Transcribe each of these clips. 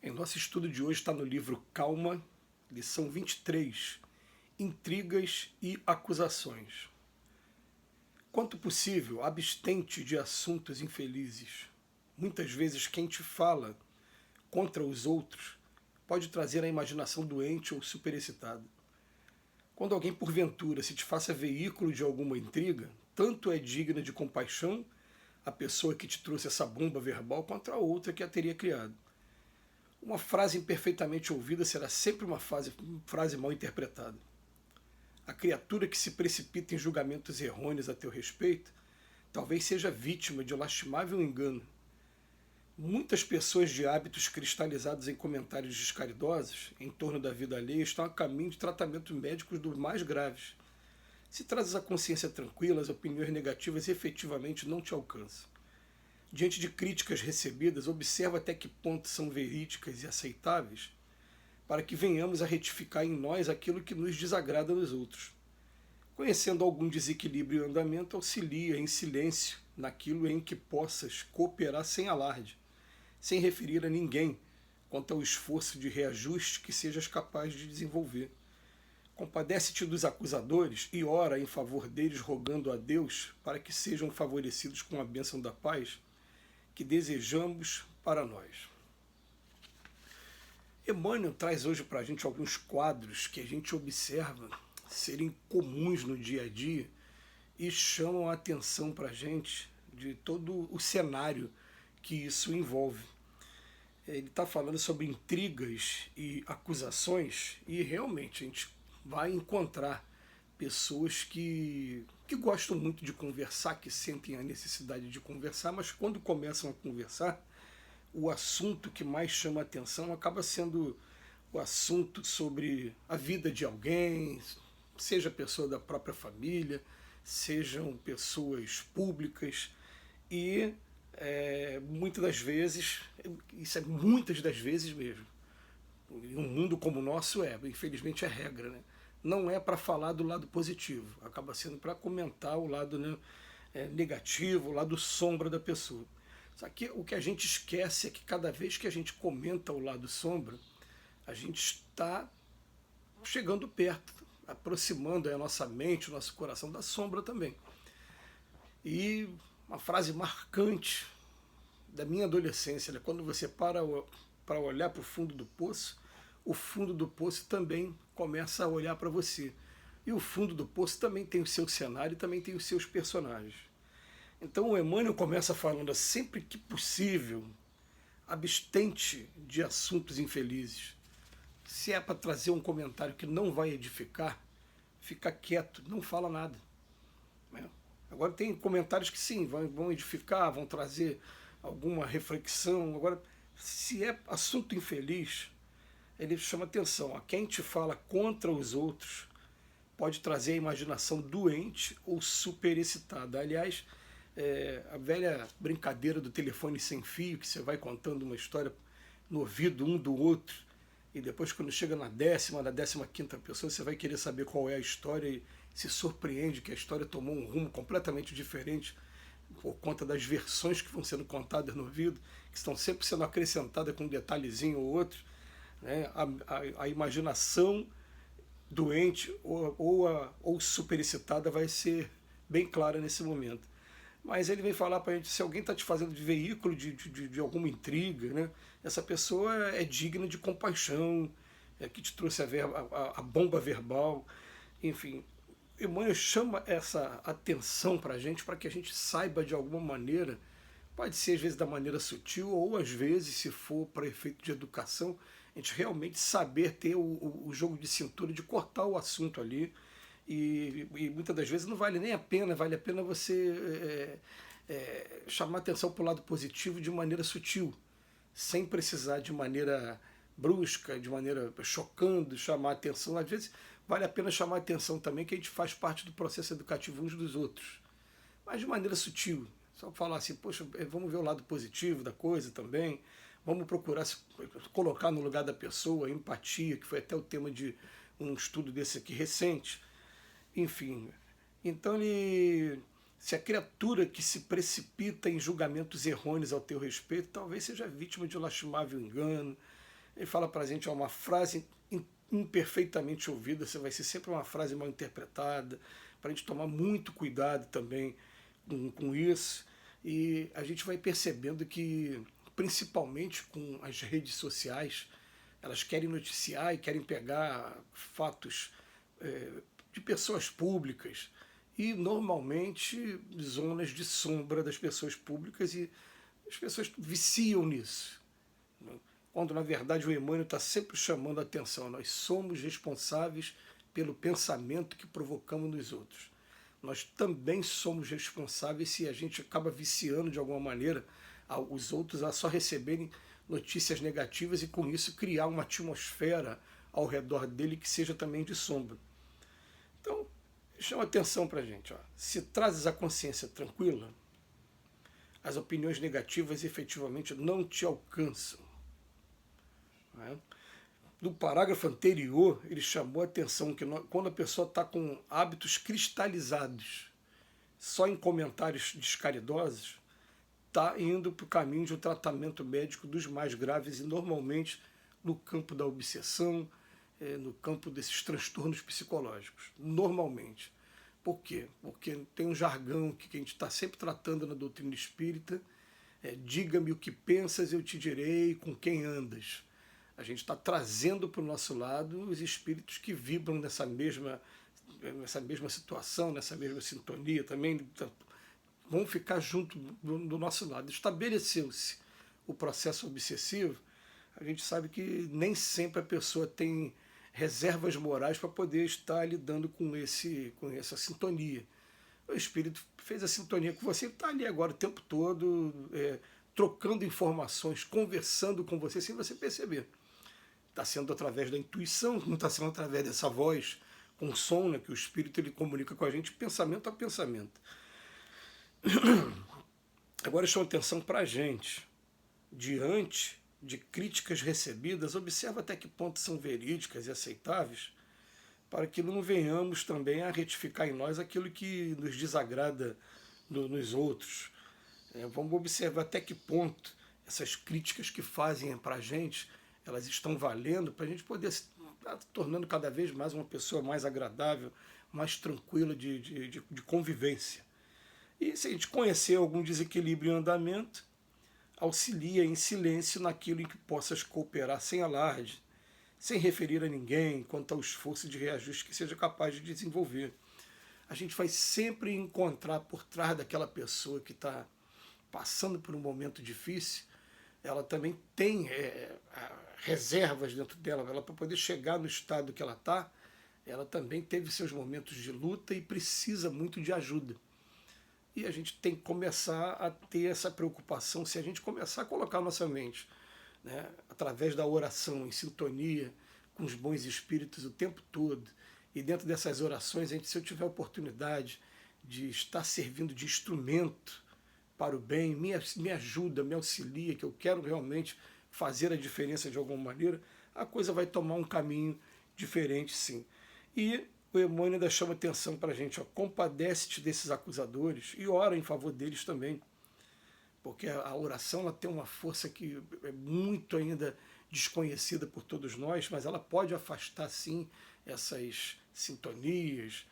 Em nosso estudo de hoje está no livro Calma, lição 23, Intrigas e Acusações. Quanto possível, abstente de assuntos infelizes. Muitas vezes quem te fala contra os outros pode trazer a imaginação doente ou superexcitada. Quando alguém porventura se te faça veículo de alguma intriga, tanto é digna de compaixão a pessoa que te trouxe essa bomba verbal quanto a outra que a teria criado. Uma frase imperfeitamente ouvida será sempre uma frase mal interpretada. A criatura que se precipita em julgamentos errôneos a teu respeito talvez seja vítima de lastimável engano. Muitas pessoas de hábitos cristalizados em comentários descaridosos em torno da vida alheia estão a caminho de tratamentos médicos dos mais graves. Se trazes a consciência tranquila, as opiniões negativas efetivamente não te alcançam. Diante de críticas recebidas, observa até que ponto são verídicas e aceitáveis, para que venhamos a retificar em nós aquilo que nos desagrada nos outros. Conhecendo algum desequilíbrio em andamento, auxilia em silêncio naquilo em que possas cooperar sem alarde, sem referir a ninguém quanto ao esforço de reajuste que sejas capaz de desenvolver. Compadece-te dos acusadores e ora em favor deles, rogando a Deus para que sejam favorecidos com a bênção da paz que desejamos para nós. Emmanuel traz hoje para a gente alguns quadros que a gente observa serem comuns no dia a dia e chamam a atenção para a gente de todo o cenário que isso envolve. Ele está falando sobre intrigas e acusações e realmente a gente vai encontrar pessoas que gostam muito de conversar, que sentem a necessidade de conversar, mas quando começam a conversar, o assunto que mais chama a atenção acaba sendo o assunto sobre a vida de alguém, seja pessoa da própria família, sejam pessoas públicas, e muitas das vezes, isso é muitas das vezes mesmo, em um mundo como o nosso infelizmente é regra, né? Não é para falar do lado positivo, acaba sendo para comentar o lado, né, negativo, o lado sombra da pessoa. Só que o que a gente esquece é que cada vez que a gente comenta o lado sombra, a gente está chegando perto, aproximando a nossa mente, o nosso coração da sombra também. E uma frase marcante da minha adolescência, né, quando você para olhar para o fundo do poço também começa a olhar para você. E o fundo do poço também tem o seu cenário e também tem os seus personagens. Então o Emmanuel começa falando, sempre que possível, abstente de assuntos infelizes. Se é para trazer um comentário que não vai edificar, fica quieto, não fala nada. Agora tem comentários que sim, vão edificar, vão trazer alguma reflexão. Agora, se é assunto infeliz, ele chama atenção. Quem te fala contra os outros pode trazer a imaginação doente ou superexcitada. Aliás, a velha brincadeira do telefone sem fio, que você vai contando uma história no ouvido um do outro, e depois quando chega na 15ª pessoa, você vai querer saber qual é a história e se surpreende que a história tomou um rumo completamente diferente por conta das versões que vão sendo contadas no ouvido, que estão sempre sendo acrescentadas com um detalhezinho ou outro. Né? A imaginação doente ou superexcitada vai ser bem clara nesse momento. Mas ele vem falar para a gente, se alguém está te fazendo de veículo de alguma intriga, né, essa pessoa é digna de compaixão, que te trouxe a bomba verbal, enfim. Emmanuel chama essa atenção para que a gente saiba de alguma maneira, pode ser às vezes da maneira sutil, ou às vezes, se for para efeito de educação, a gente realmente saber ter o jogo de cintura de cortar o assunto ali, e muitas das vezes não vale nem a pena, vale a pena você chamar atenção para o lado positivo de maneira sutil, sem precisar de maneira brusca, de maneira chocando, chamar atenção. Às vezes vale a pena chamar atenção também que a gente faz parte do processo educativo uns dos outros, mas de maneira sutil. Só falar assim, poxa, vamos ver o lado positivo da coisa também, vamos procurar se colocar no lugar da pessoa, empatia, que foi até o tema de um estudo desse aqui recente. Enfim, então se a criatura que se precipita em julgamentos errôneos ao teu respeito, talvez seja vítima de um lastimável engano, Ele fala para a gente, uma frase imperfeitamente ouvida, você vai ser sempre uma frase mal interpretada, para a gente tomar muito cuidado também com isso. E a gente vai percebendo que, principalmente com as redes sociais, elas querem noticiar e querem pegar fatos de pessoas públicas e normalmente zonas de sombra das pessoas públicas, e as pessoas viciam nisso. Quando na verdade o Emmanuel está sempre chamando a atenção: nós somos responsáveis pelo pensamento que provocamos nos outros. Nós também somos responsáveis se a gente acaba viciando de alguma maneira os outros a só receberem notícias negativas e com isso criar uma atmosfera ao redor dele que seja também de sombra. Então, chama atenção para a gente. Se trazes a consciência tranquila, as opiniões negativas efetivamente não te alcançam. No parágrafo anterior, ele chamou a atenção que quando a pessoa está com hábitos cristalizados só em comentários descaridosos, está indo para o caminho de um tratamento médico dos mais graves e normalmente no campo da obsessão, no campo desses transtornos psicológicos, normalmente. Por quê? Porque tem um jargão que a gente está sempre tratando na doutrina espírita, diga-me o que pensas, eu te direi com quem andas. A gente está trazendo para o nosso lado os espíritos que vibram nessa mesma situação, nessa mesma sintonia também, vão ficar junto do nosso lado. Estabeleceu-se o processo obsessivo, a gente sabe que nem sempre a pessoa tem reservas morais para poder estar lidando com essa sintonia. O espírito fez a sintonia com você, está ali agora o tempo todo, trocando informações, conversando com você sem você perceber. Está sendo através da intuição, não está sendo através dessa voz com som, né, que o espírito ele comunica com a gente pensamento a pensamento. Agora chama atenção para a gente. Diante de críticas recebidas, observa até que ponto são verídicas e aceitáveis, para que não venhamos também a retificar em nós aquilo que nos desagrada nos outros. Vamos observar até que ponto essas críticas que fazem para a gente, elas estão valendo para a gente poder estar tornando cada vez mais uma pessoa mais agradável, mais tranquila de convivência. E se a gente conhecer algum desequilíbrio em andamento, auxilia em silêncio naquilo em que possas cooperar sem alarde, sem referir a ninguém quanto ao esforço de reajuste que seja capaz de desenvolver. A gente vai sempre encontrar por trás daquela pessoa que está passando por um momento difícil, ela também tem reservas dentro dela, para poder chegar no estado que ela está, ela também teve seus momentos de luta e precisa muito de ajuda. E a gente tem que começar a ter essa preocupação, se a gente começar a colocar nossa mente, né, através da oração, em sintonia com os bons espíritos o tempo todo, e dentro dessas orações, se eu tiver a oportunidade de estar servindo de instrumento para o bem, me ajuda, me auxilia, que eu quero realmente fazer a diferença de alguma maneira, a coisa vai tomar um caminho diferente, sim. E o Emmanuel ainda chama atenção para a gente: compadece-te desses acusadores e ora em favor deles também. Porque a oração ela tem uma força que é muito ainda desconhecida por todos nós, mas ela pode afastar, sim, essas sintonias,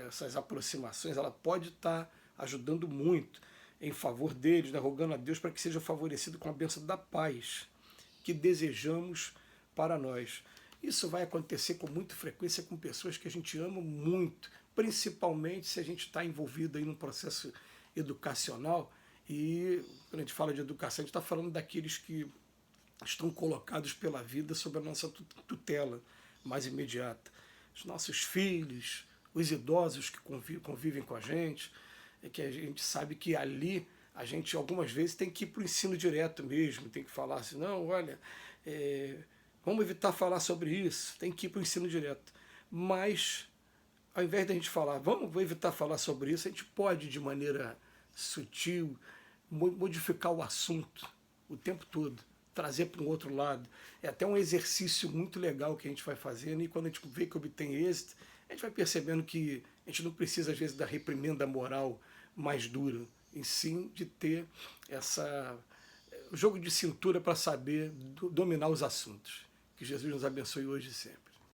essas aproximações, ela pode estar ajudando muito em favor deles, né, rogando a Deus para que seja favorecido com a bênção da paz que desejamos para nós. Isso vai acontecer com muita frequência com pessoas que a gente ama muito, principalmente se a gente está envolvido aí num processo educacional. E quando a gente fala de educação, a gente está falando daqueles que estão colocados pela vida sob a nossa tutela mais imediata. Os nossos filhos, os idosos que convivem com a gente, que a gente sabe que ali a gente algumas vezes tem que ir para o ensino direto mesmo, tem que falar assim, não, olha, vamos evitar falar sobre isso, tem que ir para o ensino direto. Mas, ao invés de a gente falar, vamos evitar falar sobre isso, a gente pode, de maneira sutil, modificar o assunto o tempo todo, trazer para um outro lado. É até um exercício muito legal que a gente vai fazendo, e quando a gente vê que obtém êxito, a gente vai percebendo que a gente não precisa, às vezes, da reprimenda moral mais dura, em sim de ter jogo de cintura para saber dominar os assuntos. Que Jesus nos abençoe hoje e sempre.